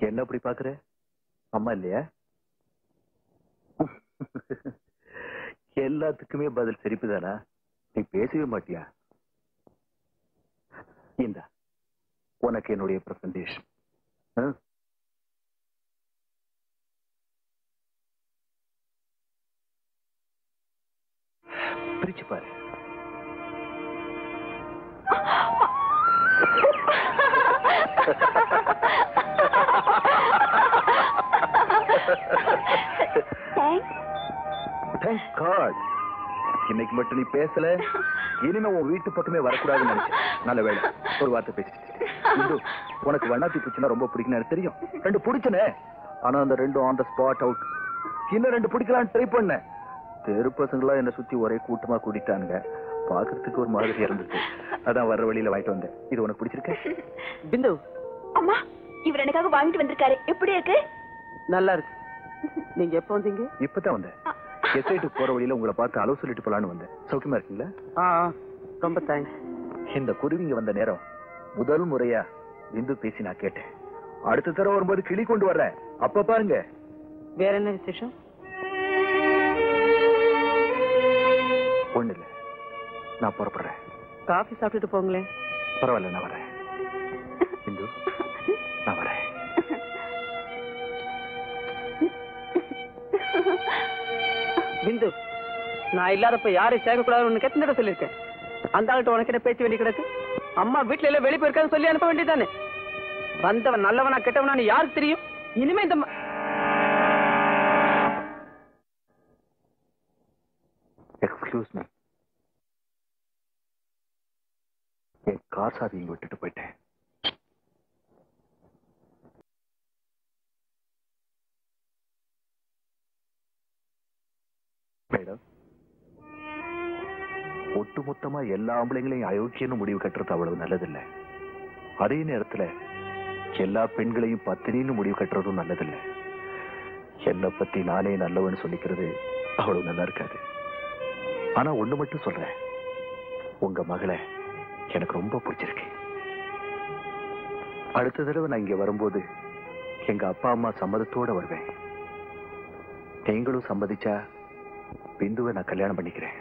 என்ன அப்படி பாக்குற? அம்மா இல்லையா? எல்லாத்துக்குமே பதில் சிரிப்புதானா? நீ பேசவே மாட்டியா? இந்த உனக்கு என்னுடைய பிரசன்டேஷன். பிரிச்சு பாரு. Thank God. இன்னைக்கு மட்டும் நீ பேசல, இனிமே உன் வீட்டு பக்கமே வரக்கூடாதுன்னு நினைச்சேன். நல்ல வேலை ஒரு வார்த்தை பேசிட்டு. உனக்கு வண்ணாத்தி பூச்சினா ரொம்ப பிடிக்கும் எனக்கு தெரியும். 2 பிடிச்சனே, ஆனா அந்த 2 ஆன் த ஸ்பாட் அவுட். இன்னும் 2 பிடிக்கலான்னு ட்ரை பண்ணேன். தெரு பசங்களா என்ன சுத்தி ஒரே கூட்டமா கூட்டிட்டானுங்க. பாக்குறதுக்கு ஒரு மாதிரி இருந்துச்சு. அதான் வர்ற வழியில வாங்கிட்டு வந்தேன். இது உனக்கு பிடிச்சிருக்க? பிந்து, அம்மா இவர் எனக்காக வாங்கிட்டு வந்திருக்காரு. எப்படி இருக்கு? நல்லா இருக்கு. நீங்க எப்ப வந்தீங்க? இப்பதான் வந்தேன். எஸ்ஐட்டு போற வழியில உங்களை பார்த்து அளவு சொல்லிட்டு போலான்னு வந்தேன். சௌக்கியமா இருக்கீங்களா? ரொம்ப தேங்க்ஸ். இந்த குருவிங்க வந்த நேரம் முதல் முறையா பிந்து பேசி நான் கேட்டேன். அடுத்த தடவை வரும்போது கிளி கொண்டு வர்றேன், அப்ப பாருங்க. வேற என்ன விசேஷம்? ஒண்ணு இல்ல, நான் புறப்படுறேன். காஃபி சாப்பிட்டுட்டு போங்களேன். பரவாயில்ல, நான் வரேன். பிந்து, நான் வரேன். பிந்து, நான் இல்லாதப்ப யாரையும் சேர்க்கக்கூடாதுன்னு எத்தனை தடவை சொல்லியிருக்கேன். அந்த ஆள்கிட்ட உனக்கிட்ட பேச்சு வேண்டி கிடக்கு. அம்மா வீட்டுல எல்லாம் வெளியே போயிருக்கான்னு சொல்லி அனுப்ப வேண்டியதானே. வந்தவன் நல்லவனா கெட்டவனான்னு யாருக்கு தெரியும்? இனிமே இந்த எக்ஸ்கியூஸ் மீ, என் கார் சாவி இங்க விட்டுட்டு போயிட்டேன். மேடம், ஒட்டுமொத்தமா எல்லா ஆம்பளைங்களையும் அயோக்கியன்னு முடிவு கட்டுறது அவ்வளவு நல்லதில்லை. அதே நேரத்துல எல்லா பெண்களையும் பத்தினின்னு முடிவு கட்டுறதும் நல்லதில்லை. என்னை பத்தி நானே நல்லவன்னு சொல்லிக்கிறது அவ்வளவு நல்லா இருக்காது. ஆனா ஒண்ணு மட்டும் சொல்றேன், உங்க மகளை எனக்கு ரொம்ப பிடிச்சிருக்கு. அடுத்த தடவை நான் இங்க வரும்போது எங்க அப்பா அம்மா சம்மதத்தோட வருவேன். நீங்களும் சம்மதிச்சா பிந்துவை நான் கல்யாணம் பண்ணிக்கிறேன்.